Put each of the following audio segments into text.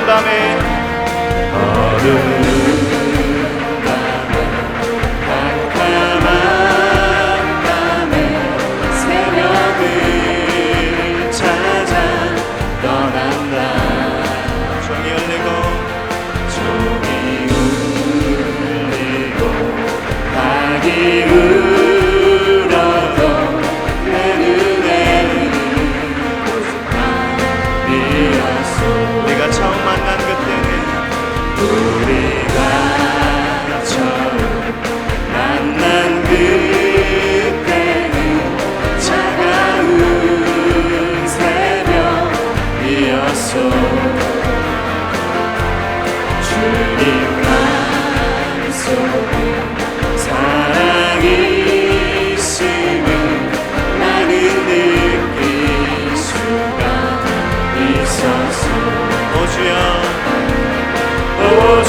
어두운 밤에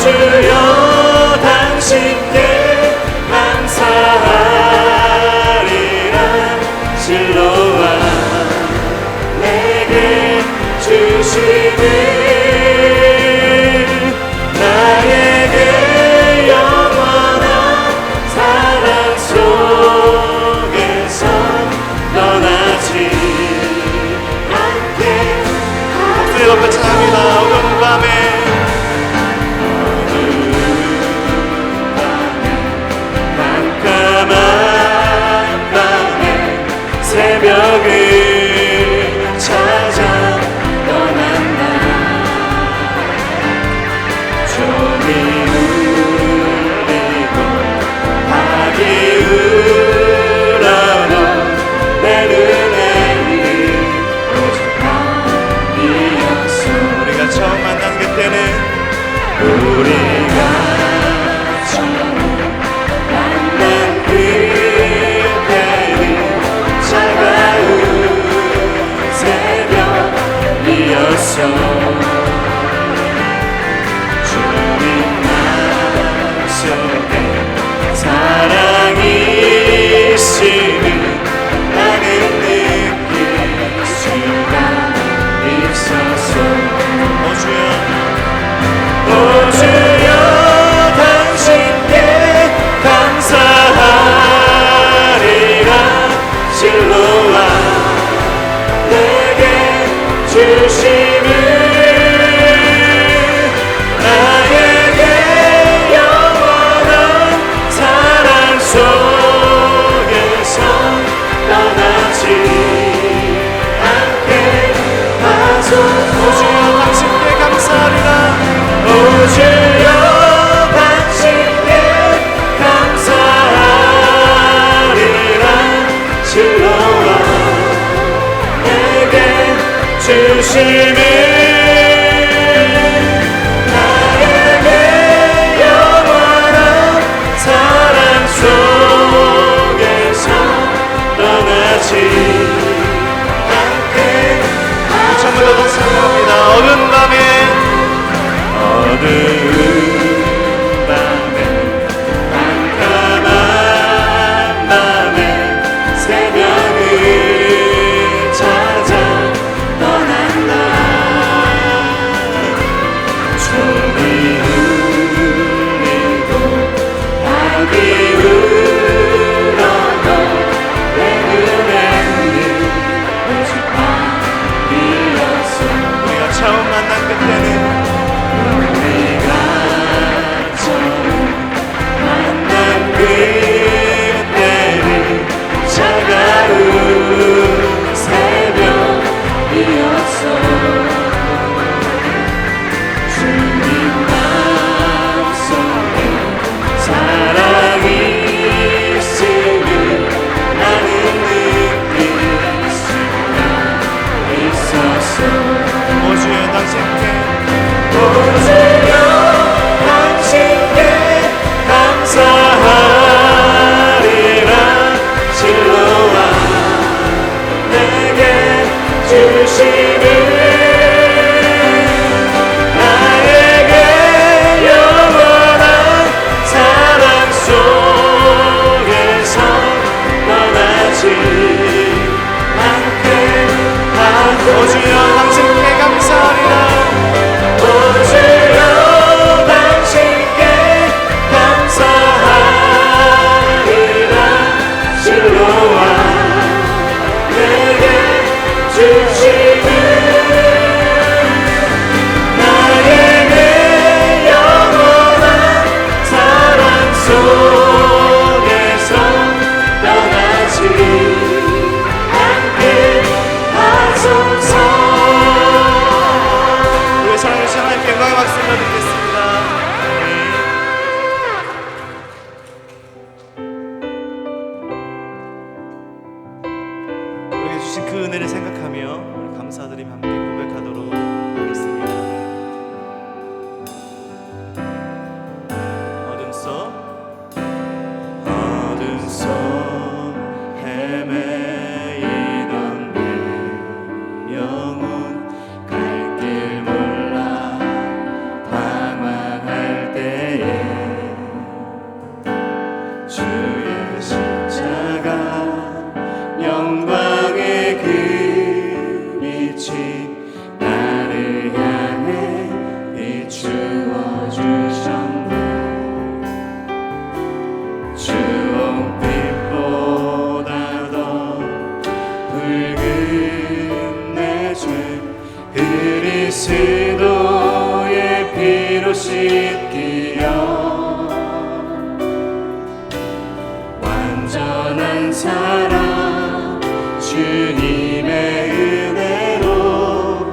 주여 당신께 감사하리라. 실로와 내게 주시는 나에게 영원한 사랑 속에서 떠나지 않게. 목소리 높여 찬양합니다. 어두운 밤에 새벽을 찾아 떠난다. 종이 울리고 박이 울어도 내 눈에는 오직 밤이었어. 우리가 처음 만난 그때는 우리가 처음 만난 그때는 차가운 새벽이었어. 주님 마음속에 사랑이 있음을 나는 느낄 수가 있었어. 오 주여 오 주여 당신께 감사하리라. 실로와 내게 주심을 나에게 영원한 사랑 속에서 떠나지 않게 하소서. 오 주여 당신께 감사하리라. 오 주여 당신께 감사하리라. 실로와 내게 주심을 나에게 영원한 사랑 속에서 떠나지 않게 찬물로 찬양합니다. 어두운 밤에 깜깜한 밤에 새벽을 찾아 떠난다. 영광의 박수를 드리겠습니다. 우리에게 주신 그 은혜를 생각하며 우리 감사드리며 함께 고백하도록 하겠습니다. 어둠 속 헤매이던 내 영혼 갈 길 몰라 방황할 때에 주의 십자가 영광의 그 빛이 나를 향해 비추어 주셨네. 주홍빛보다 더 붉은 내 죄 그리스도의 피로 씻기어 완전한 사랑 주님의 은혜로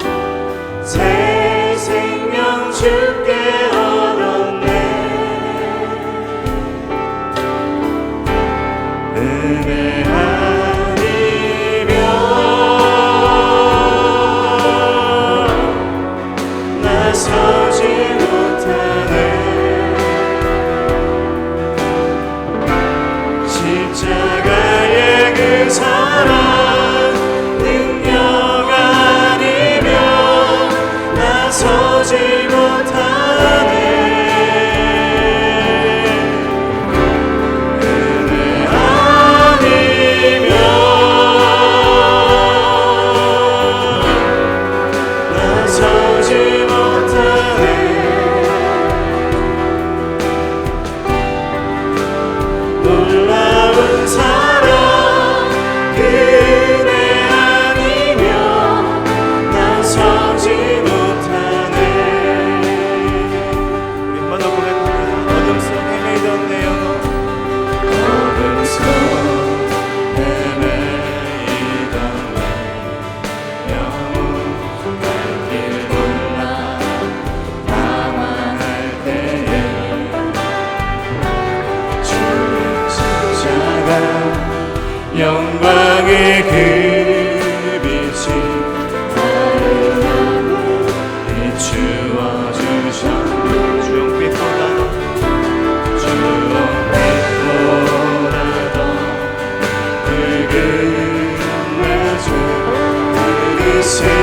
새 생명 주께 얻었네. 은혜 아니면 나서지 못하네. 십자가의 그 사랑 능력 아니면 나서지 못하네. 은혜 아니면 나서지 못하네. 놀라운 사랑 그 은혜 아니면 나서지 못하네. 우리 한 번 더 고백합니다. 어둠 속 헤매이던 내 영혼 어둠 속 헤매이던 내 영혼 갈 길 몰라 방황할 때에 주의 십자가 영광의 그 빛이 나를 향해 비추어 주셨네. 주홍빛보다 더 붉은 내 죄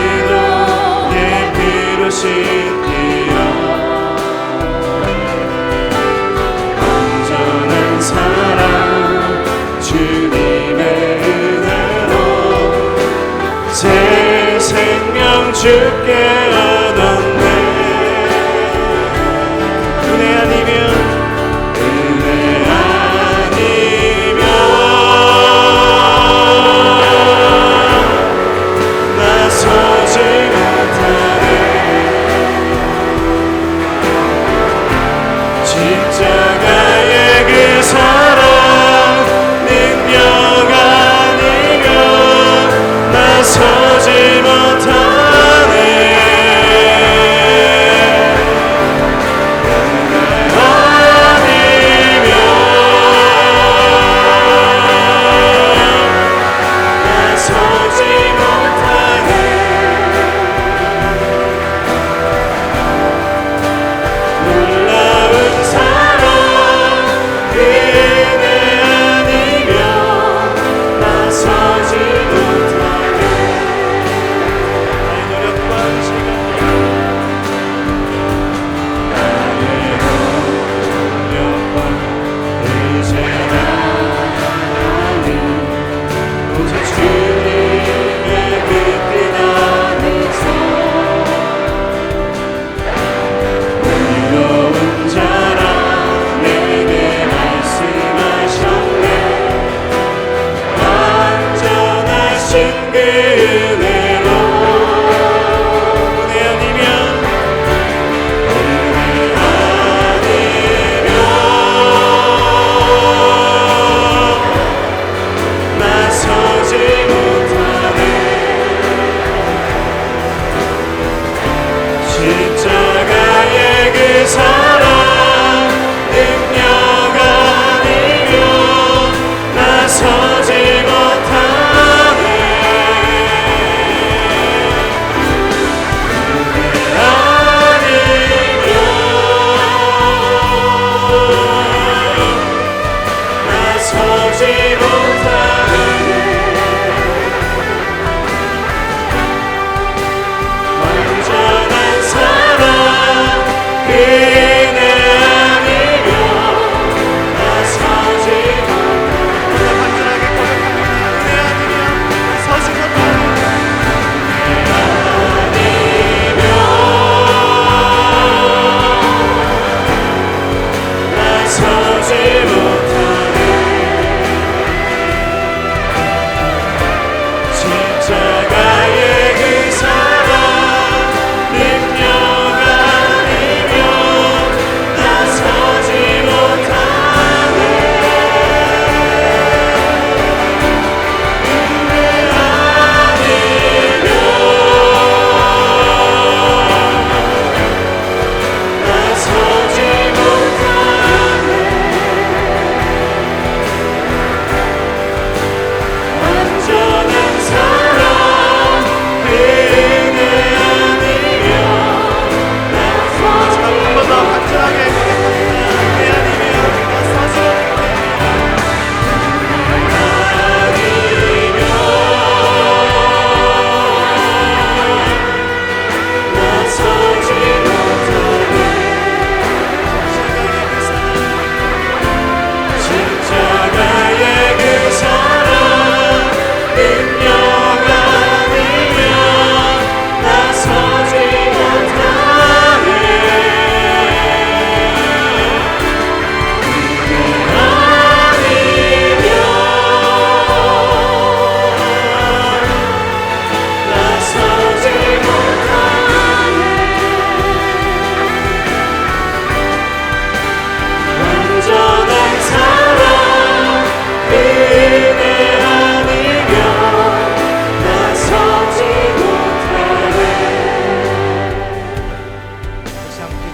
그리스도의 피로 씻기어 완전한 사랑 주님의 은혜로 새 생명 주께 얻었네. 은혜 아니면 나서지 못하네. 십자가의 그 사랑 능력 아니면 나서지 못하네.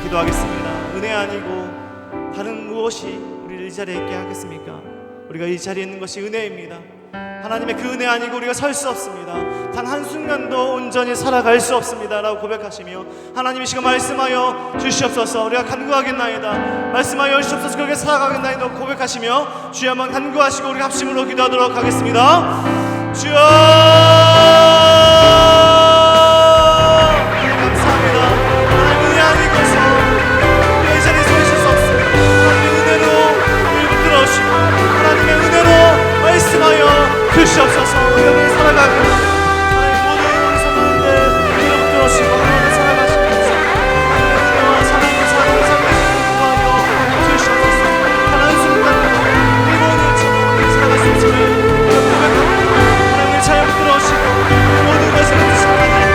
기도하겠습니다. 은혜 아니고 다른 무엇이 우리를 이 자리에 있게 하겠습니까? 우리가 이 자리에 있는 것이 은혜입니다. 하나님의 그 은혜 아니고 우리가 설 수 없습니다. 단 한순간도 온전히 살아갈 수 없습니다 라고 고백하시며 하나님이 지금 말씀하여 주시옵소서. 우리가 간구하겠나이다. 말씀하여 주시옵소서. 그렇게 살아가겠나이다 고백하시며 주여 한번 간구하시고 우리 합심으로 기도하도록 하겠습니다. 주여 감사합니다. 하나님 은혜 아니고서 우리가 이 자리에 서 있을 수 없습니다. 하나님의 은혜로 우리를 붙들어주시고 하나님의 은혜로 말씀하여 주시옵소서. 우리가 살아가게 하나님 모든 우리 성도님들 우리를 붙들어주시고 하나님 살아가시면서 하나님의 은혜와 사랑의 삶을 살아가시고 주시옵소서. 단 한순간도 우리 모든 우리 살아갈 수 없음을 우리가 고백합니다. 하나님을 잘 붙들어주시고 모든 것을 주시고 하나님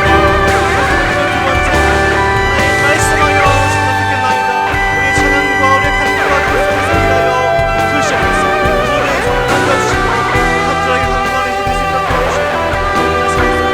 두 번째 하나님 말씀하여 주시면 좋겠나이다. 우리의 찬양과 우리의 간구와 그것을 위하여 주시옵소서. 모든 손을 만져주시고 간절하게 간구하는 힘이 있을 것 도와주시고 하나님을 불러주시옵소서.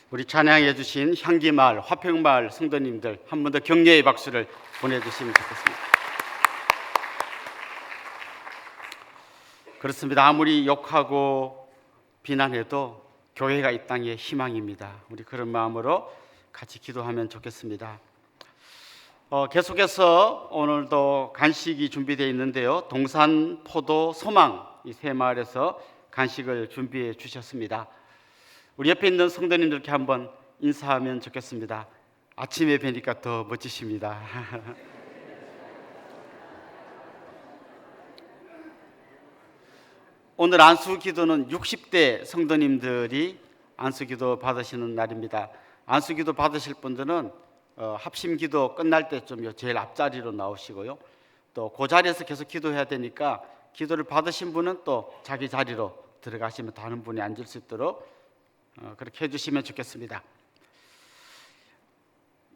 우리 찬양해 주신 향기마을, 화평마을 성도님들 한 번 더 격려의 박수를 보내주시면 좋겠습니다. 그렇습니다. 아무리 욕하고 비난해도 교회가 이 땅의 희망입니다. 우리 그런 마음으로 같이 기도하면 좋겠습니다. 계속해서 오늘도 간식이 준비되어 있는데요. 동산, 포도, 소망 이 세 마을에서 간식을 준비해 주셨습니다. 우리 옆에 있는 성도님들께 한번 인사하면 좋겠습니다. 아침에 뵈니까 더 멋지십니다. 오늘 안수기도는 60대 성도님들이 안수기도 받으시는 날입니다. 안수기도 받으실 분들은 합심기도 끝날 때쯤 제일 앞자리로 나오시고요. 또 그 자리에서 계속 기도해야 되니까 기도를 받으신 분은 또 자기 자리로 들어가시면 다른 분이 앉을 수 있도록 그렇게 해주시면 좋겠습니다.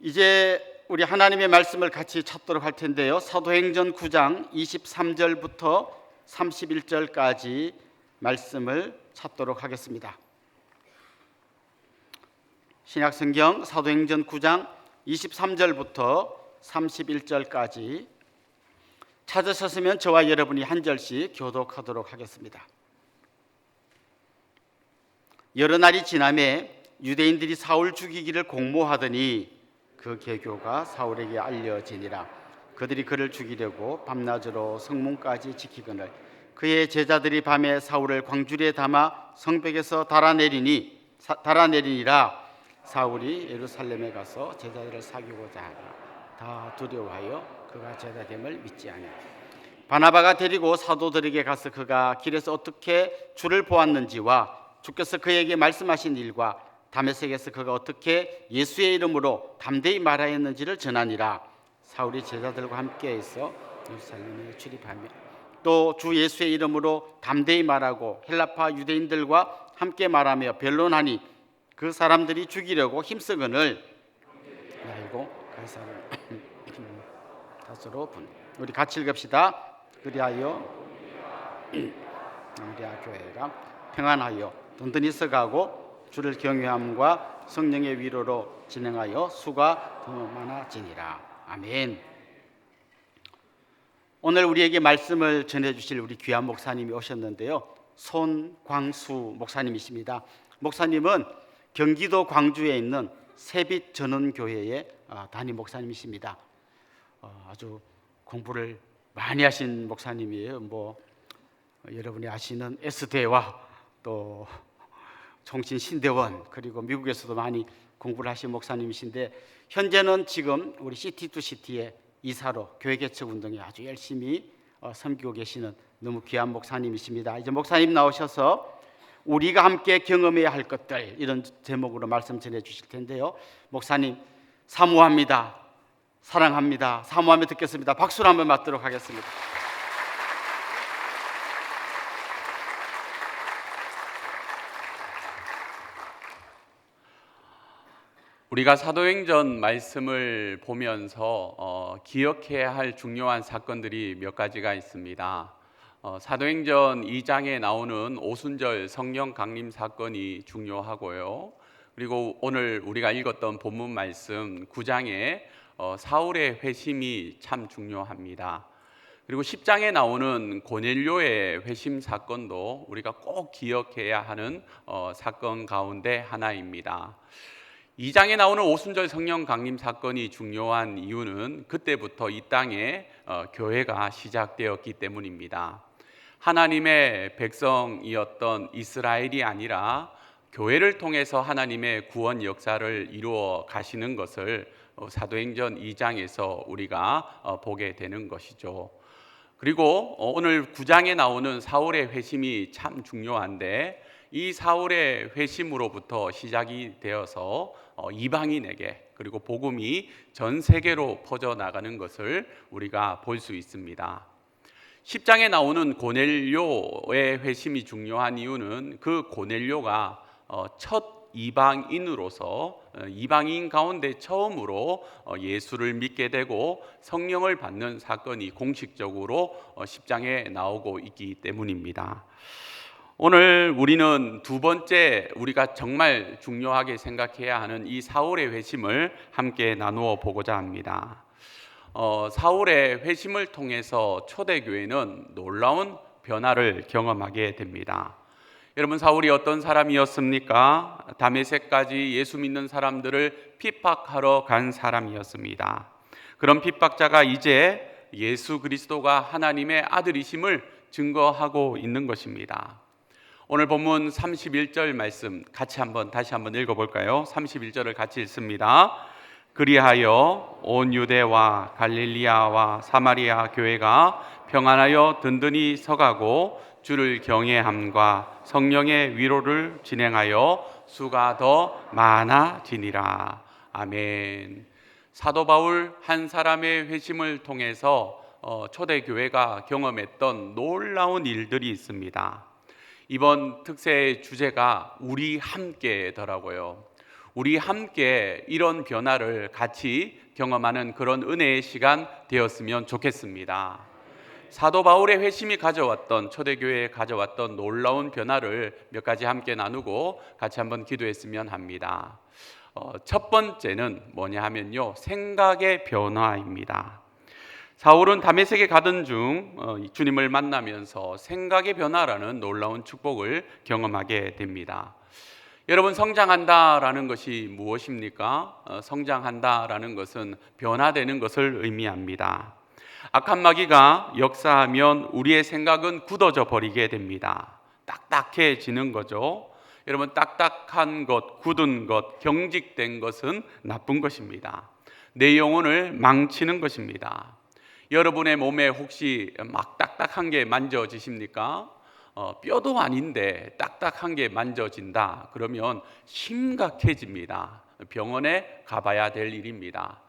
이제 우리 하나님의 말씀을 같이 찾도록 할 텐데요. 사도행전 9장 23절부터 31절까지 말씀을 찾도록 하겠습니다. 신약성경 사도행전 9장 23절부터 31절까지 찾으셨으면 저와 여러분이 한 절씩 교독하도록 하겠습니다. 여러 날이 지나매 유대인들이 사울 죽이기를 공모하더니 그 계교가 사울에게 알려지니라. 그들이 그를 죽이려고 밤낮으로 성문까지 지키거늘 그의 제자들이 밤에 사울을 광주리에 담아 성벽에서 달아내리니라. 사울이 예루살렘에 가서 제자들을 사귀고자 하나 다 두려워하여 그가 제자됨을 믿지 아니하니 바나바가 데리고 사도들에게 가서 그가 길에서 어떻게 주를 보았는지와 주께서 그에게 말씀하신 일과 다메섹에서 그가 어떻게 예수의 이름으로 담대히 말하였는지를 전하니라. 사울이 제자들과 함께 있어 예루살렘에 출입하며 또 주 예수의 이름으로 담대히 말하고 헬라파 유대인들과 함께 말하며 변론하니 그 사람들이 죽이려고 힘쓰거늘 알고 가이사를 다스로 분. 우리 같이 읽읍시다. 그리하여 우리아 교회가 평안하여 든든히 서가고 주를 경외함과 성령의 위로로 진행하여 수가 더 많아지니라. 아멘. 오늘 우리에게 말씀을 전해주실 우리 귀한 목사님이 오셨는데요. 손광수 목사님이십니다. 목사님은 경기도 광주에 있는 새빛 전원교회의 담임 목사님이십니다. 아주 공부를 많이 하신 목사님이에요. 여러분이 아시는 S대와 또 총신 신대원 그리고 미국에서도 많이 공부를 하신 목사님이신데 현재는 지금 우리 시티2시티의 이사로 교회 개척 운동에 아주 열심히 섬기고 계시는 너무 귀한 목사님이십니다. 이제 목사님 나오셔서 우리가 함께 경험해야 할 것들 이런 제목으로 말씀 전해 주실 텐데요. 목사님 사모합니다. 사랑합니다. 사모하며 듣겠습니다. 박수로 한번 맞도록 하겠습니다. 우리가 사도행전 말씀을 보면서 기억해야 할 중요한 사건들이 몇 가지가 있습니다. 사도행전 2장에 나오는 오순절 성령 강림 사건이 중요하고요. 그리고 오늘 우리가 읽었던 본문 말씀 9장에 사울의 회심이 참 중요합니다. 그리고 10장에 나오는 고넬료의 회심 사건도 우리가 꼭 기억해야 하는 사건 가운데 하나입니다. 2장에 나오는 오순절 성령 강림 사건이 중요한 이유는 그때부터 이 땅에 교회가 시작되었기 때문입니다. 하나님의 백성이었던 이스라엘이 아니라 교회를 통해서 하나님의 구원 역사를 이루어 가시는 것을 사도행전 2장에서 우리가 보게 되는 것이죠. 그리고 오늘 9장에 나오는 사울의 회심이 참 중요한데 이 사울의 회심으로부터 시작이 되어서 이방인에게 그리고 복음이 전 세계로 퍼져나가는 것을 우리가 볼 수 있습니다. 10장에 나오는 고넬료의 회심이 중요한 이유는 그 고넬료가 첫 이방인으로서 이방인 가운데 처음으로 예수를 믿게 되고 성령을 받는 사건이 공식적으로 10장에 나오고 있기 때문입니다. 오늘 우리는 두 번째 우리가 정말 중요하게 생각해야 하는 이 사울의 회심을 함께 나누어 보고자 합니다. 사울의 회심을 통해서 초대교회는 놀라운 변화를 경험하게 됩니다. 여러분, 사울이 어떤 사람이었습니까? 다메섹까지 예수 믿는 사람들을 핍박하러 간 사람이었습니다. 그런 핍박자가 이제 예수 그리스도가 하나님의 아들이심을 증거하고 있는 것입니다. 오늘 본문 31절 말씀 다시 한번 읽어볼까요? 31절을 같이 읽습니다. 그리하여 온 유대와 갈릴리아와 사마리아 교회가 평안하여 든든히 서가고 주를 경외함과 성령의 위로를 진행하여 수가 더 많아지니라. 아멘. 사도 바울 한 사람의 회심을 통해서 초대교회가 경험했던 놀라운 일들이 있습니다. 이번 특세의 주제가 우리 함께더라고요. 우리 함께 이런 변화를 같이 경험하는 그런 은혜의 시간 되었으면 좋겠습니다. 사도 바울의 회심이 가져왔던, 초대교회에 가져왔던 놀라운 변화를 몇 가지 함께 나누고 같이 한번 기도했으면 합니다. 첫 번째는 뭐냐 하면요, 생각의 변화입니다. 사울은 다메섹에 가던 중 주님을 만나면서 생각의 변화라는 놀라운 축복을 경험하게 됩니다. 여러분, 성장한다라는 것이 무엇입니까? 성장한다라는 것은 변화되는 것을 의미합니다. 악한 마귀가 역사하면 우리의 생각은 굳어져 버리게 됩니다. 딱딱해지는 거죠. 여러분, 딱딱한 것, 굳은 것, 경직된 것은 나쁜 것입니다. 내 영혼을 망치는 것입니다. 여러분의 몸에 혹시 막 딱딱한 게 만져지십니까? 뼈도 아닌데 딱딱한 게 만져진다. 그러면 심각해집니다. 병원에 가봐야 될 일입니다.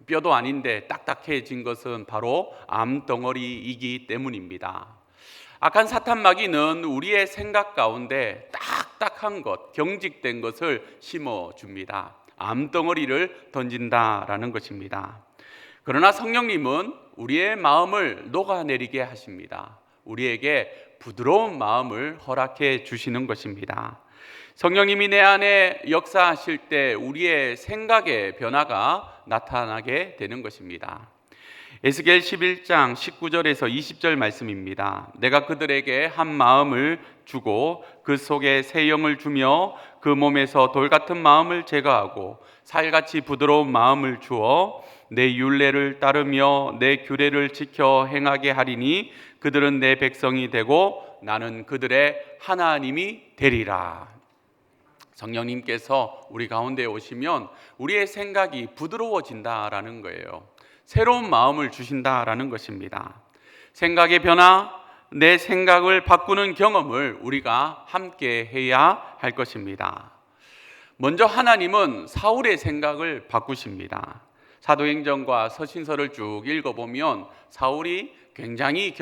뼈도 아닌데 딱딱해진 것은 바로 암덩어리이기 때문입니다. 악한 사탄 마귀는 우리의 생각 가운데 딱딱한 것, 경직된 것을 심어줍니다. 암덩어리를 던진다라는 것입니다. 그러나 성령님은 우리의 마음을 녹아내리게 하십니다. 우리에게 부드러운 마음을 허락해 주시는 것입니다. 성령님이 내 안에 역사하실 때 우리의 생각의 변화가 나타나게 되는 것입니다. 에스겔 11장 19절에서 20절 말씀입니다. 내가 그들에게 한 마음을 주고 그 속에 새 영을 주며 그 몸에서 돌 같은 마음을 제거하고 살같이 부드러운 마음을 주어 내 율례를 따르며 내 규례를 지켜 행하게 하리니 그들은 내 백성이 되고 나는 그들의 하나님이 되리라. 성령님께서 우리 가운데 오시면 우리의 생각이 부드러워진다라는 거예요. 새로운 마음을 주신다라는 것입니다. 생각의 변화, 내 생각을 바꾸는 경험을 우리가 함께 해야 할 것입니다. 먼저 하나님은 사울의 생각을 바꾸십니다. 사도행전과 서신서를 쭉 읽어보면 사울이 굉장히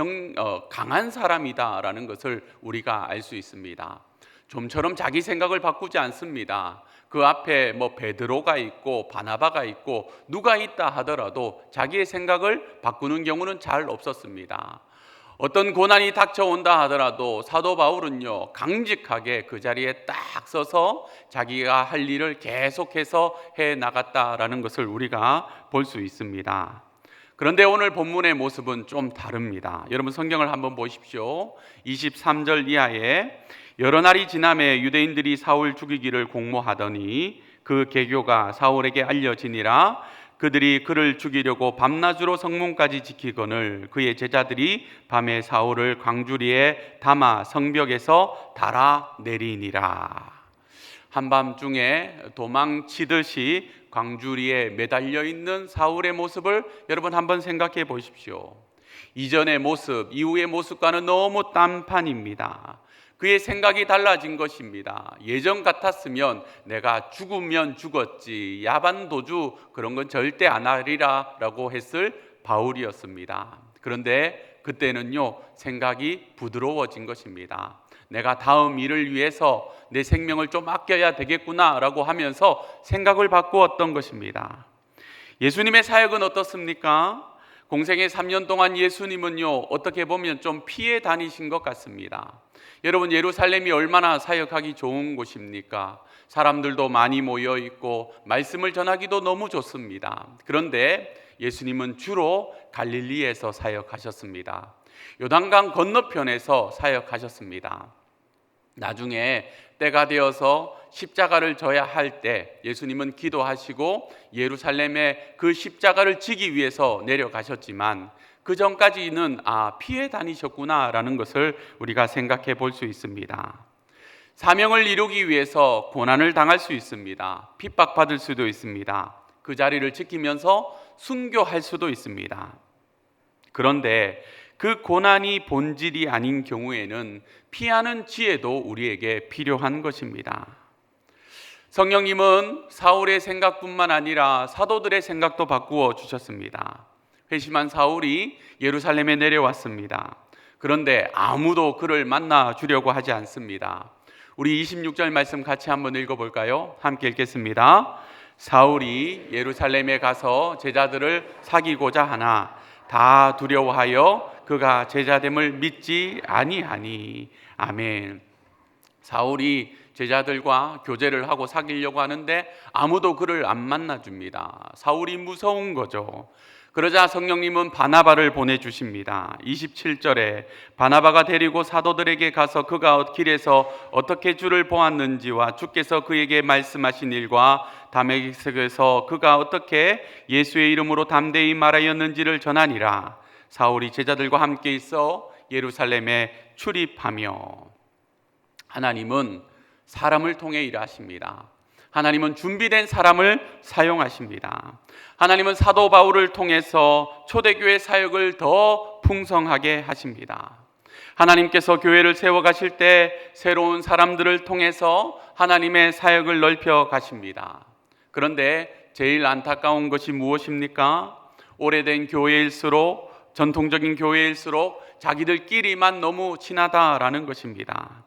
강한 사람이다라는 것을 우리가 알 수 있습니다. 좀처럼 자기 생각을 바꾸지 않습니다. 그 앞에 베드로가 있고 바나바가 있고 누가 있다 하더라도 자기의 생각을 바꾸는 경우는 잘 없었습니다. 어떤 고난이 닥쳐온다 하더라도 사도 바울은요, 강직하게 그 자리에 딱 서서 자기가 할 일을 계속해서 해 나갔다라는 것을 우리가 볼 수 있습니다. 그런데 오늘 본문의 모습은 좀 다릅니다. 여러분, 성경을 한번 보십시오. 23절 이하에 여러 날이 지남에 유대인들이 사울 죽이기를 공모하더니 그 계교가 사울에게 알려지니라. 그들이 그를 죽이려고 밤낮으로 성문까지 지키거늘 그의 제자들이 밤에 사울을 광주리에 담아 성벽에서 달아내리니라. 한밤중에 도망치듯이 광주리에 매달려 있는 사울의 모습을 여러분 한번 생각해 보십시오. 이전의 모습, 이후의 모습과는 너무 딴판입니다. 그의 생각이 달라진 것입니다. 예전 같았으면 내가 죽으면 죽었지, 야반도주 그런 건 절대 안 하리라 라고 했을 바울이었습니다. 그런데 그때는요, 생각이 부드러워진 것입니다. 내가 다음 일을 위해서 내 생명을 좀 아껴야 되겠구나 라고 하면서 생각을 바꾸었던 것입니다. 예수님의 사역은 어떻습니까? 공생의 3년 동안 예수님은요, 어떻게 보면 좀 피해 다니신 것 같습니다. 여러분, 예루살렘이 얼마나 사역하기 좋은 곳입니까? 사람들도 많이 모여 있고 말씀을 전하기도 너무 좋습니다. 그런데 예수님은 주로 갈릴리에서 사역하셨습니다. 요단강 건너편에서 사역하셨습니다. 나중에 때가 되어서 십자가를 져야 할 때 예수님은 기도하시고 예루살렘에 그 십자가를 지기 위해서 내려가셨지만 그 전까지는 피해 다니셨구나라는 것을 우리가 생각해 볼 수 있습니다. 사명을 이루기 위해서 고난을 당할 수 있습니다. 핍박받을 수도 있습니다. 그 자리를 지키면서 순교할 수도 있습니다. 그런데 그 고난이 본질이 아닌 경우에는 피하는 지혜도 우리에게 필요한 것입니다. 성령님은 사울의 생각뿐만 아니라 사도들의 생각도 바꾸어 주셨습니다. 회심한 사울이 예루살렘에 내려왔습니다. 그런데 아무도 그를 만나 주려고 하지 않습니다. 우리 26절 말씀 같이 한번 읽어볼까요? 함께 읽겠습니다. 사울이 예루살렘에 가서 제자들을 사귀고자 하나 다 두려워하여 그가 제자됨을 믿지 아니하니. 아멘. 사울이 제자들과 교제를 하고 사귀려고 하는데 아무도 그를 안 만나줍니다. 사울이 무서운 거죠. 그러자 성령님은 바나바를 보내주십니다. 27절에 바나바가 데리고 사도들에게 가서 그가 길에서 어떻게 주를 보았는지와 주께서 그에게 말씀하신 일과 다메섹에서 그가 어떻게 예수의 이름으로 담대히 말하였는지를 전하니라. 사울이 제자들과 함께 있어 예루살렘에 출입하며. 하나님은 사람을 통해 일하십니다. 하나님은 준비된 사람을 사용하십니다. 하나님은 사도 바울을 통해서 초대교회 사역을 더 풍성하게 하십니다. 하나님께서 교회를 세워가실 때 새로운 사람들을 통해서 하나님의 사역을 넓혀 가십니다. 그런데 제일 안타까운 것이 무엇입니까? 오래된 교회일수록, 전통적인 교회일수록 자기들끼리만 너무 친하다라는 것입니다.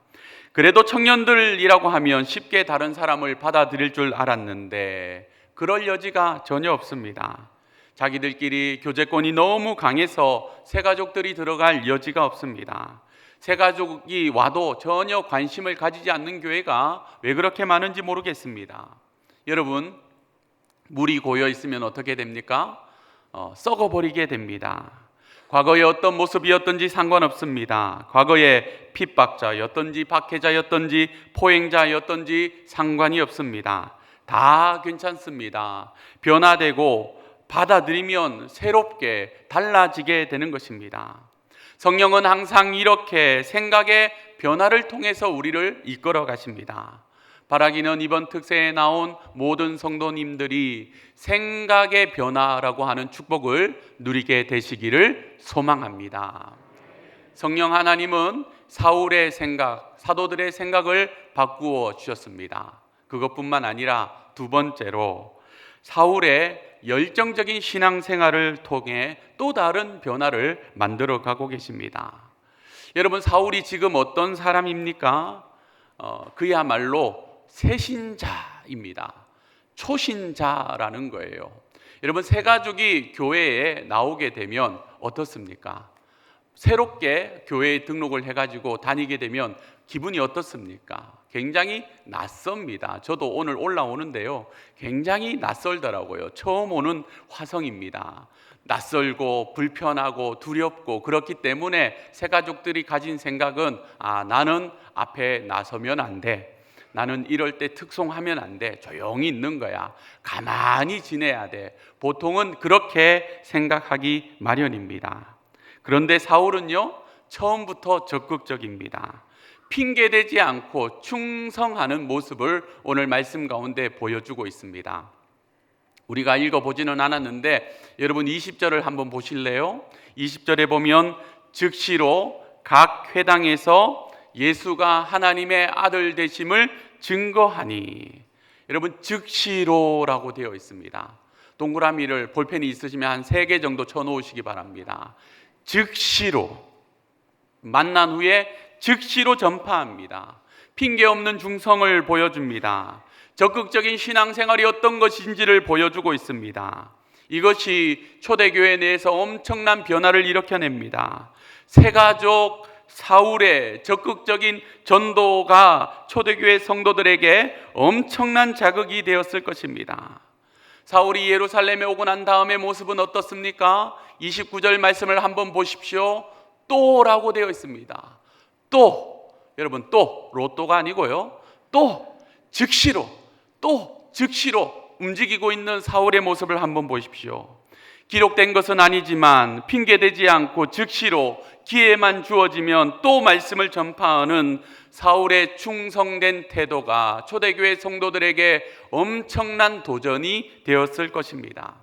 그래도 청년들이라고 하면 쉽게 다른 사람을 받아들일 줄 알았는데 그럴 여지가 전혀 없습니다. 자기들끼리 교제권이 너무 강해서 새가족들이 들어갈 여지가 없습니다. 새가족이 와도 전혀 관심을 가지지 않는 교회가 왜 그렇게 많은지 모르겠습니다. 여러분, 물이 고여 있으면 어떻게 됩니까? 썩어버리게 됩니다. 과거에 어떤 모습이었든지 상관없습니다. 과거에 핍박자였든지 박해자였든지 포행자였든지 상관이 없습니다. 다 괜찮습니다. 변화되고 받아들이면 새롭게 달라지게 되는 것입니다. 성령은 항상 이렇게 생각의 변화를 통해서 우리를 이끌어 가십니다. 바라기는 이번 특세에 나온 모든 성도님들이 생각의 변화라고 하는 축복을 누리게 되시기를 소망합니다. 성령 하나님은 사울의 생각, 사도들의 생각을 바꾸어 주셨습니다. 그것뿐만 아니라 두 번째로 사울의 열정적인 신앙생활을 통해 또 다른 변화를 만들어 가고 계십니다. 여러분, 사울이 지금 어떤 사람입니까? 그야말로 새신자입니다. 초신자라는 거예요. 여러분, 새 가족이 교회에 나오게 되면 어떻습니까? 새롭게 교회에 등록을 해가지고 다니게 되면 기분이 어떻습니까? 굉장히 낯섭니다. 저도 오늘 올라오는데요, 굉장히 낯설더라고요. 처음 오는 화성입니다. 낯설고 불편하고 두렵고 그렇기 때문에 새 가족들이 가진 생각은 나는 앞에 나서면 안 돼. 나는 이럴 때 특송하면 안 돼. 조용히 있는 거야. 가만히 지내야 돼. 보통은 그렇게 생각하기 마련입니다. 그런데 사울은요, 처음부터 적극적입니다. 핑계대지 않고 충성하는 모습을 오늘 말씀 가운데 보여주고 있습니다. 우리가 읽어보지는 않았는데 여러분 20절을 한번 보실래요? 20절에 보면 즉시로 각 회당에서 예수가 하나님의 아들 되심을 증거하니. 여러분, 즉시로라고 되어 있습니다. 동그라미를 볼펜이 있으시면 한 3개 정도 쳐놓으시기 바랍니다. 즉시로, 만난 후에 즉시로 전파합니다. 핑계 없는 중성을 보여줍니다. 적극적인 신앙생활이 어떤 것인지를 보여주고 있습니다. 이것이 초대교회 내에서 엄청난 변화를 일으켜냅니다. 새가족 사울의 적극적인 전도가 초대교회 성도들에게 엄청난 자극이 되었을 것입니다. 사울이 예루살렘에 오고 난 다음의 모습은 어떻습니까? 29절 말씀을 한번 보십시오. 또라고 되어 있습니다. 또. 여러분 또 로또가 아니고요. 또 즉시로 움직이고 있는 사울의 모습을 한번 보십시오. 기록된 것은 아니지만 핑계대지 않고 즉시로 기회만 주어지면 또 말씀을 전파하는 사울의 충성된 태도가 초대교회 성도들에게 엄청난 도전이 되었을 것입니다.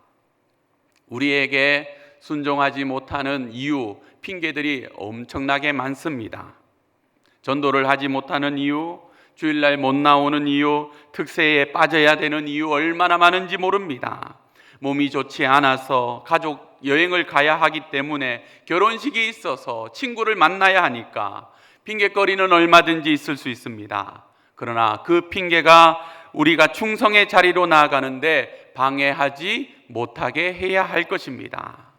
우리에게 순종하지 못하는 이유, 핑계들이 엄청나게 많습니다. 전도를 하지 못하는 이유, 주일날 못 나오는 이유, 특세에 빠져야 되는 이유 얼마나 많은지 모릅니다. 몸이 좋지 않아서, 가족 여행을 가야 하기 때문에, 결혼식이 있어서, 친구를 만나야 하니까 핑계거리는 얼마든지 있을 수 있습니다. 그러나 그 핑계가 우리가 충성의 자리로 나아가는데 방해하지 못하게 해야 할 것입니다.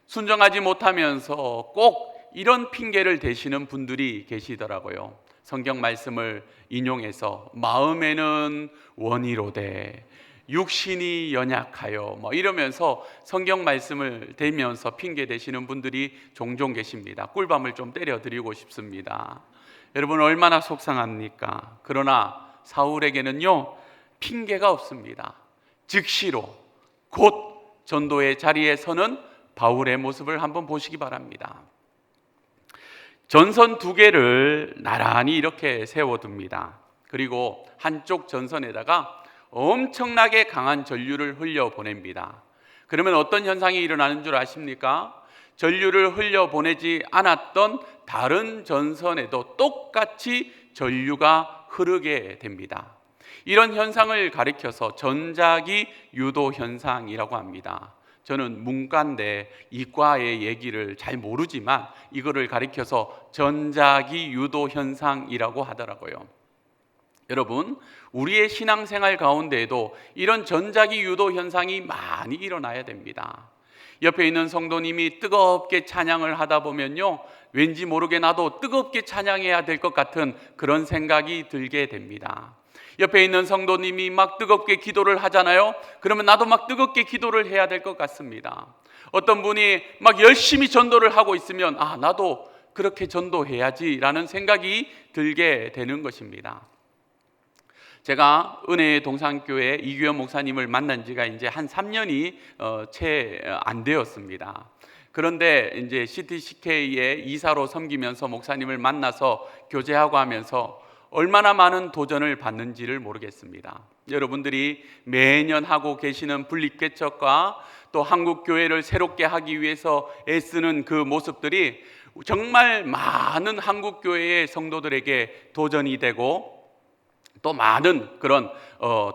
순종하지 못하면서 꼭 이런 핑계를 대시는 분들이 계시더라고요. 성경 말씀을 인용해서 마음에는 원이로되 육신이 연약하여 이러면서 성경 말씀을 대면서 핑계 대시는 분들이 종종 계십니다. 꿀밤을 좀 때려드리고 싶습니다. 여러분 얼마나 속상합니까? 그러나 사울에게는요 핑계가 없습니다. 즉시로 곧 전도의 자리에 서는 바울의 모습을 한번 보시기 바랍니다. 전선 2개를 나란히 이렇게 세워둡니다. 그리고 한쪽 전선에다가 엄청나게 강한 전류를 흘려보냅니다. 그러면 어떤 현상이 일어나는 줄 아십니까? 전류를 흘려보내지 않았던 다른 전선에도 똑같이 전류가 흐르게 됩니다. 이런 현상을 가리켜서 전자기 유도 현상이라고 합니다. 저는 문과인데 이과의 얘기를 잘 모르지만 이거를 가리켜서 전자기 유도 현상이라고 하더라고요. 여러분, 우리의 신앙생활 가운데에도 이런 전자기 유도 현상이 많이 일어나야 됩니다. 옆에 있는 성도님이 뜨겁게 찬양을 하다 보면요, 왠지 모르게 나도 뜨겁게 찬양해야 될 것 같은 그런 생각이 들게 됩니다. 옆에 있는 성도님이 막 뜨겁게 기도를 하잖아요. 그러면 나도 막 뜨겁게 기도를 해야 될 것 같습니다. 어떤 분이 막 열심히 전도를 하고 있으면 나도 그렇게 전도해야지라는 생각이 들게 되는 것입니다. 제가 은혜의 동산교회 이규현 목사님을 만난 지가 이제 한 3년이 채 안 되었습니다. 그런데 이제 CTCK의 이사로 섬기면서 목사님을 만나서 교제하고 하면서 얼마나 많은 도전을 받는지를 모르겠습니다. 여러분들이 매년 하고 계시는 분립개척과 또 한국교회를 새롭게 하기 위해서 애쓰는 그 모습들이 정말 많은 한국교회의 성도들에게 도전이 되고 또 많은 그런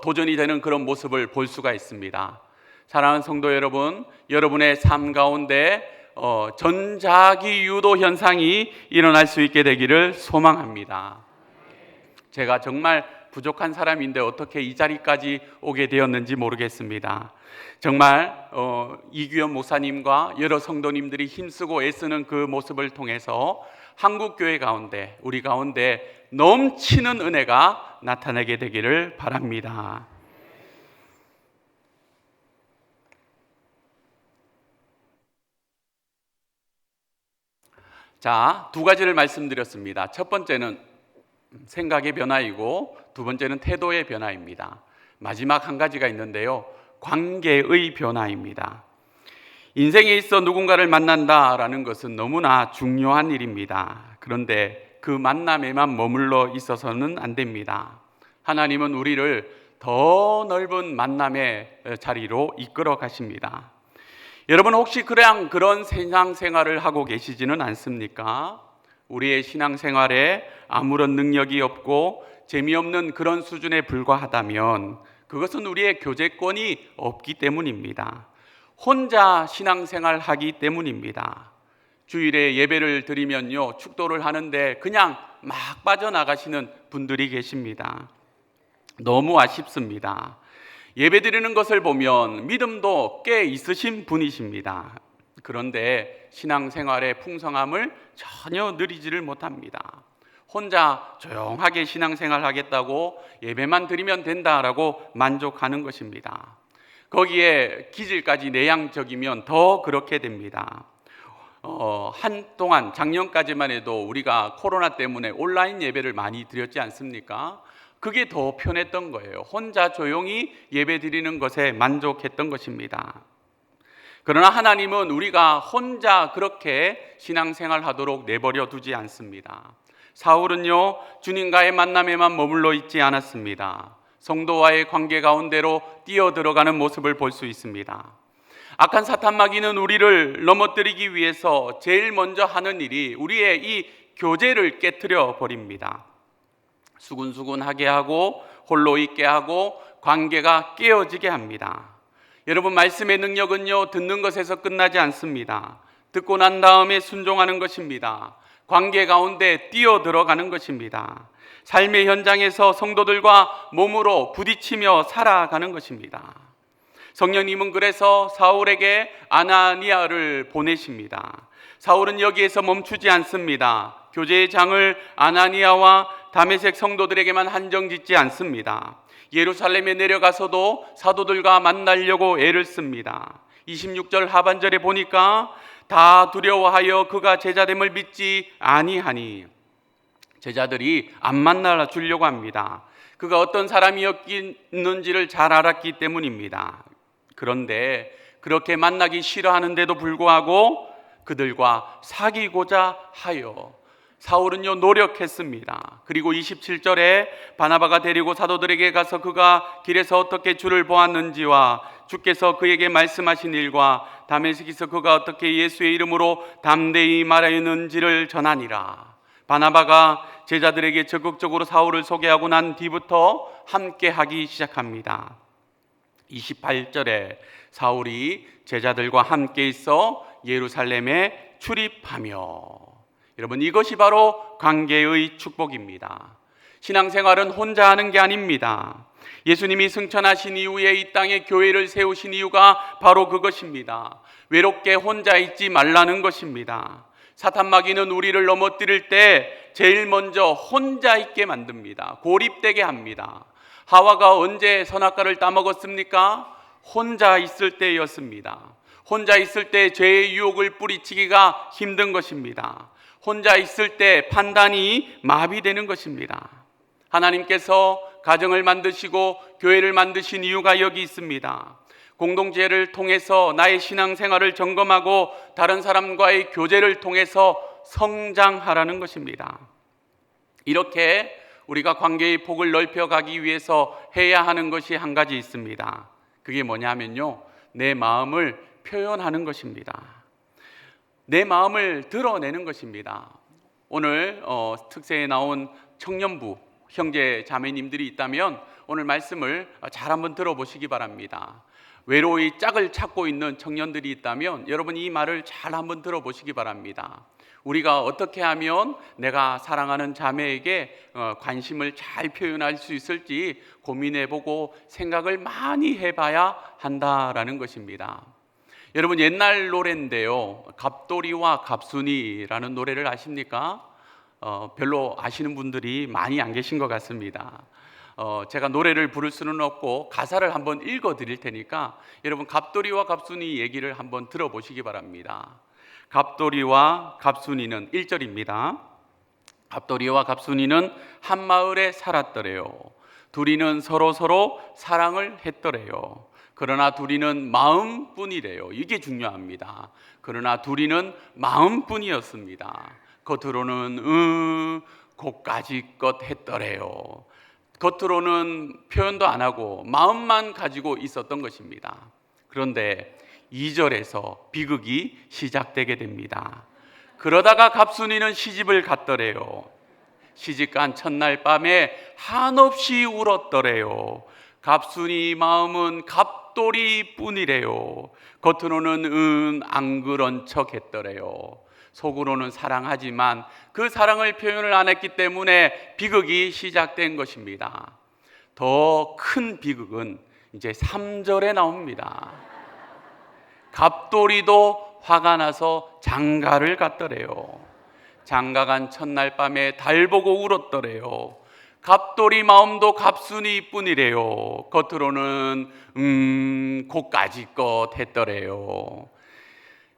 도전이 되는 그런 모습을 볼 수가 있습니다. 사랑하는 성도 여러분, 여러분의 삶 가운데 전자기 유도 현상이 일어날 수 있게 되기를 소망합니다. 제가 정말 부족한 사람인데 어떻게 이 자리까지 오게 되었는지 모르겠습니다. 정말 이규현 목사님과 여러 성도님들이 힘쓰고 애쓰는 그 모습을 통해서 한국교회 가운데, 우리 가운데 넘치는 은혜가 나타나게 되기를 바랍니다. 자, 2가지를 말씀드렸습니다. 첫 번째는 생각의 변화이고 두 번째는 태도의 변화입니다. 마지막 한 가지가 있는데요, 관계의 변화입니다. 인생에 있어 누군가를 만난다라는 것은 너무나 중요한 일입니다. 그런데 그 만남에만 머물러 있어서는 안 됩니다. 하나님은 우리를 더 넓은 만남의 자리로 이끌어 가십니다. 여러분 혹시 그런 신앙생활을 하고 계시지는 않습니까? 우리의 신앙생활에 아무런 능력이 없고 재미없는 그런 수준에 불과하다면 그것은 우리의 교제권이 없기 때문입니다. 혼자 신앙생활 하기 때문입니다. 주일에 예배를 드리면요, 축도를 하는데 그냥 막 빠져나가시는 분들이 계십니다. 너무 아쉽습니다. 예배 드리는 것을 보면 믿음도 꽤 있으신 분이십니다. 그런데 신앙생활의 풍성함을 전혀 누리지를 못합니다. 혼자 조용하게 신앙생활 하겠다고 예배만 드리면 된다라고 만족하는 것입니다. 거기에 기질까지 내향적이면 더 그렇게 됩니다. 한동안 작년까지만 해도 우리가 코로나 때문에 온라인 예배를 많이 드렸지 않습니까? 그게 더 편했던 거예요. 혼자 조용히 예배 드리는 것에 만족했던 것입니다. 그러나 하나님은 우리가 혼자 그렇게 신앙생활 하도록 내버려 두지 않습니다. 사울은요, 주님과의 만남에만 머물러 있지 않았습니다. 성도와의 관계 가운데로 뛰어들어가는 모습을 볼 수 있습니다. 악한 사탄마귀는 우리를 넘어뜨리기 위해서 제일 먼저 하는 일이 우리의 이 교제를 깨트려 버립니다. 수군수군하게 하고 홀로 있게 하고 관계가 깨어지게 합니다. 여러분, 말씀의 능력은요, 듣는 것에서 끝나지 않습니다. 듣고 난 다음에 순종하는 것입니다. 관계 가운데 뛰어들어가는 것입니다. 삶의 현장에서 성도들과 몸으로 부딪히며 살아가는 것입니다. 성령님은 그래서 사울에게 아나니아를 보내십니다. 사울은 여기에서 멈추지 않습니다. 교제의 장을 아나니아와 다메섹 성도들에게만 한정짓지 않습니다. 예루살렘에 내려가서도 사도들과 만나려고 애를 씁니다. 26절 하반절에 보니까 다 두려워하여 그가 제자됨을 믿지 아니하니, 제자들이 안 만나 주려고 합니다. 그가 어떤 사람이었는지를 잘 알았기 때문입니다. 그런데 그렇게 만나기 싫어하는데도 불구하고 그들과 사귀고자 하여 사울은요, 노력했습니다. 그리고 27절에 바나바가 데리고 사도들에게 가서 그가 길에서 어떻게 주를 보았는지와 주께서 그에게 말씀하신 일과 다메섹에서 그가 어떻게 예수의 이름으로 담대히 말하였는지를 전하니라. 바나바가 제자들에게 적극적으로 사울을 소개하고 난 뒤부터 함께 하기 시작합니다. 28절에 사울이 제자들과 함께 있어 예루살렘에 출입하며, 여러분, 이것이 바로 관계의 축복입니다. 신앙생활은 혼자 하는 게 아닙니다. 예수님이 승천하신 이후에 이 땅에 교회를 세우신 이유가 바로 그것입니다. 외롭게 혼자 있지 말라는 것입니다. 사탄마귀는 우리를 넘어뜨릴 때 제일 먼저 혼자 있게 만듭니다. 고립되게 합니다. 하와가 언제 선악과를 따먹었습니까? 혼자 있을 때였습니다. 혼자 있을 때 죄의 유혹을 뿌리치기가 힘든 것입니다. 혼자 있을 때 판단이 마비되는 것입니다. 하나님께서 가정을 만드시고 교회를 만드신 이유가 여기 있습니다. 공동체를 통해서 나의 신앙생활을 점검하고 다른 사람과의 교제를 통해서 성장하라는 것입니다. 이렇게 우리가 관계의 폭을 넓혀가기 위해서 해야 하는 것이 한 가지 있습니다. 그게 뭐냐면요, 내 마음을 표현하는 것입니다. 내 마음을 드러내는 것입니다. 오늘 특세에 나온 청년부 형제 자매님들이 있다면 오늘 말씀을 잘 한번 들어보시기 바랍니다. 외로이 짝을 찾고 있는 청년들이 있다면 여러분 이 말을 잘 한번 들어보시기 바랍니다. 우리가 어떻게 하면 내가 사랑하는 자매에게 관심을 잘 표현할 수 있을지 고민해보고 생각을 많이 해봐야 한다라는 것입니다. 여러분, 옛날 노래인데요, 갑돌이와 갑순이라는 노래를 아십니까? 별로 아시는 분들이 많이 안 계신 것 같습니다. 제가 노래를 부를 수는 없고 가사를 한번 읽어 드릴 테니까 여러분 갑돌이와 갑순이 얘기를 한번 들어보시기 바랍니다. 갑돌이와 갑순이는 1절입니다. 갑돌이와 갑순이는 한 마을에 살았더래요. 둘이는 서로 사랑을 했더래요. 그러나 둘이는 마음뿐이래요. 이게 중요합니다. 그러나 둘이는 마음뿐이었습니다. 겉으로는 고까지껏 했더래요. 겉으로는 표현도 안 하고 마음만 가지고 있었던 것입니다. 그런데 2절에서 비극이 시작되게 됩니다. 그러다가 갑순이는 시집을 갔더래요. 시집간 첫날 밤에 한없이 울었더래요. 갑순이 마음은 갑돌이 뿐이래요. 겉으로는 안 그런 척 했더래요. 속으로는 사랑하지만 그 사랑을 표현을 안 했기 때문에 비극이 시작된 것입니다. 더 큰 비극은 이제 3절에 나옵니다. 갑돌이도 화가 나서 장가를 갔더래요. 장가간 첫날 밤에 달 보고 울었더래요. 갑돌이 마음도 갑순이 뿐이래요. 겉으로는 고까지껏 했더래요.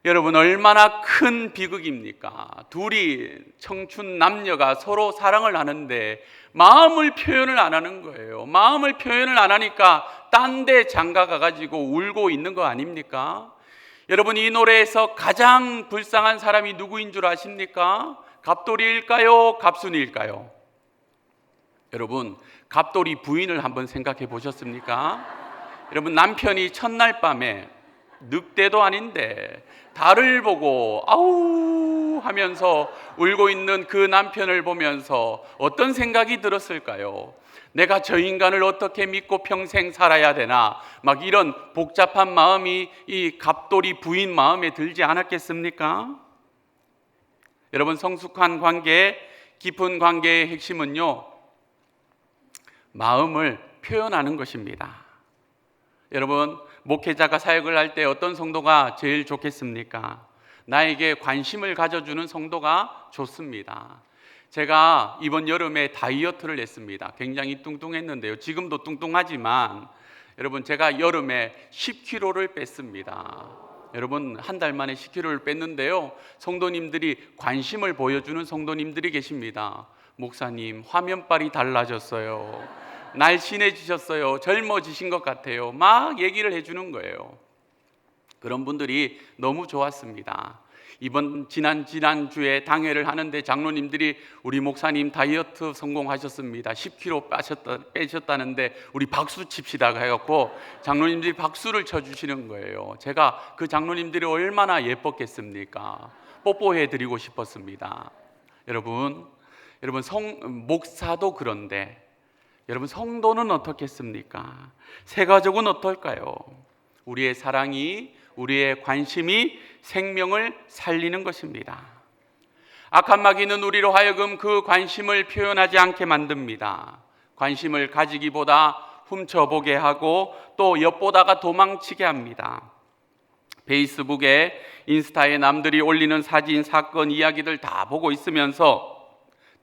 여러분, 얼마나 큰 비극입니까? 둘이 청춘 남녀가 서로 사랑을 하는데 마음을 표현을 안 하는 거예요. 마음을 표현을 안 하니까 딴 데 장가 가가지고 울고 있는 거 아닙니까? 여러분, 이 노래에서 가장 불쌍한 사람이 누구인 줄 아십니까? 갑돌이일까요? 갑순이일까요? 여러분, 갑돌이 부인을 한번 생각해 보셨습니까? 여러분, 남편이 첫날 밤에 늑대도 아닌데 달을 보고 아우 하면서 울고 있는 그 남편을 보면서 어떤 생각이 들었을까요? 내가 저 인간을 어떻게 믿고 평생 살아야 되나, 막 이런 복잡한 마음이 이 갑돌이 부인 마음에 들지 않았겠습니까? 여러분, 성숙한 관계, 깊은 관계의 핵심은요, 마음을 표현하는 것입니다. 여러분, 목회자가 사역을 할 때 어떤 성도가 제일 좋겠습니까? 나에게 관심을 가져주는 성도가 좋습니다. 제가 이번 여름에 다이어트를 했습니다. 굉장히 뚱뚱했는데요. 지금도 뚱뚱하지만 여러분, 제가 여름에 10kg를 뺐습니다. 여러분, 한 달 만에 10kg를 뺐는데요. 성도님들이 관심을 보여주는 성도님들이 계십니다. 목사님, 화면빨이 달라졌어요. 날씬해지셨어요. 젊어지신 것 같아요. 막 얘기를 해주는 거예요. 그런 분들이 너무 좋았습니다. 지난주에 당회를 하는데 장로님들이 우리 목사님 다이어트 성공하셨습니다. 10kg 빼셨다는데 우리 박수 칩시다 해갖고 장로님들이 박수를 쳐주시는 거예요. 제가 그 장로님들이 얼마나 예뻤겠습니까? 뽀뽀해드리고 싶었습니다. 여러분, 목사도 그런데 여러분, 성도는 어떻겠습니까? 새가족은 어떨까요? 우리의 사랑이, 우리의 관심이 생명을 살리는 것입니다. 악한 마귀는 우리로 하여금 그 관심을 표현하지 않게 만듭니다. 관심을 가지기보다 훔쳐보게 하고 또 엿보다가 도망치게 합니다. 페이스북에, 인스타에 남들이 올리는 사진, 사건, 이야기들 다 보고 있으면서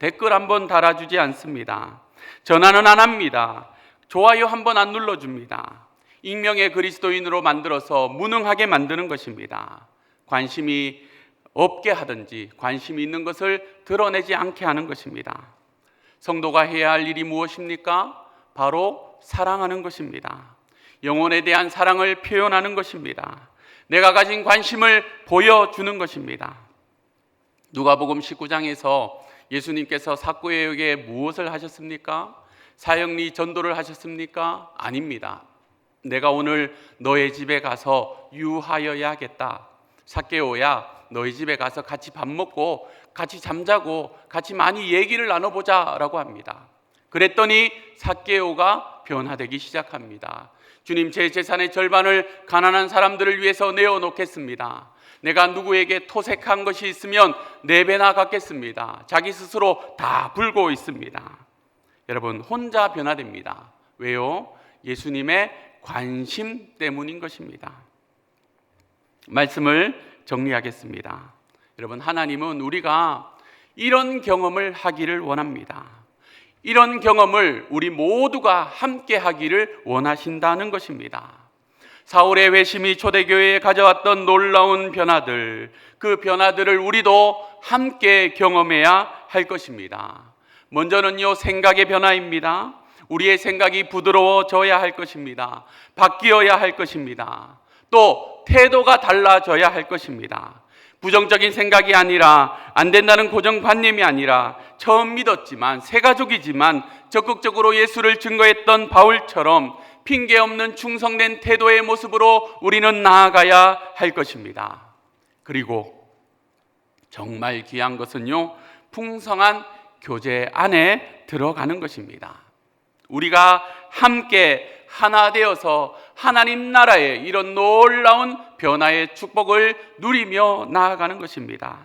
댓글 한번 달아주지 않습니다. 전화는 안 합니다. 좋아요 한번 안 눌러줍니다. 익명의 그리스도인으로 만들어서 무능하게 만드는 것입니다. 관심이 없게 하든지 관심이 있는 것을 드러내지 않게 하는 것입니다. 성도가 해야 할 일이 무엇입니까? 바로 사랑하는 것입니다. 영혼에 대한 사랑을 표현하는 것입니다. 내가 가진 관심을 보여주는 것입니다. 누가복음 19장에서 예수님께서 삭개오에게 무엇을 하셨습니까? 사형리 전도를 하셨습니까? 아닙니다. 내가 오늘 너의 집에 가서 유하여야겠다. 삭개오야, 너희 집에 가서 같이 밥 먹고 같이 잠자고 같이 많이 얘기를 나눠보자 라고 합니다. 그랬더니 삭개오가 변화되기 시작합니다. 주님, 제 재산의 절반을 가난한 사람들을 위해서 내어놓겠습니다. 내가 누구에게 토색한 것이 있으면 4배나 갚겠습니다. 자기 스스로 다 불고 있습니다. 여러분, 혼자 변화됩니다. 왜요? 예수님의 관심 때문인 것입니다. 말씀을 정리하겠습니다. 여러분, 하나님은 우리가 이런 경험을 하기를 원합니다. 이런 경험을 우리 모두가 함께 하기를 원하신다는 것입니다. 사울의 회심이 초대교회에 가져왔던 놀라운 변화들, 그 변화들을 우리도 함께 경험해야 할 것입니다. 먼저는요, 생각의 변화입니다. 우리의 생각이 부드러워져야 할 것입니다. 바뀌어야 할 것입니다. 또 태도가 달라져야 할 것입니다. 부정적인 생각이 아니라, 안 된다는 고정관념이 아니라, 처음 믿었지만 새가족이지만 적극적으로 예수를 증거했던 바울처럼 핑계 없는 충성된 태도의 모습으로 우리는 나아가야 할 것입니다. 그리고 정말 귀한 것은요, 풍성한 교제 안에 들어가는 것입니다. 우리가 함께 하나 되어서 하나님 나라의 이런 놀라운 변화의 축복을 누리며 나아가는 것입니다.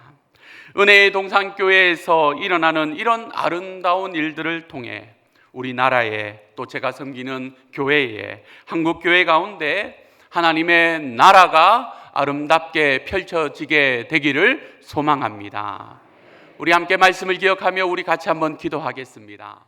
은혜의 동산교회에서 일어나는 이런 아름다운 일들을 통해 우리나라에, 또 제가 섬기는 교회에, 한국교회 가운데 하나님의 나라가 아름답게 펼쳐지게 되기를 소망합니다. 우리 함께 말씀을 기억하며 우리 같이 한번 기도하겠습니다.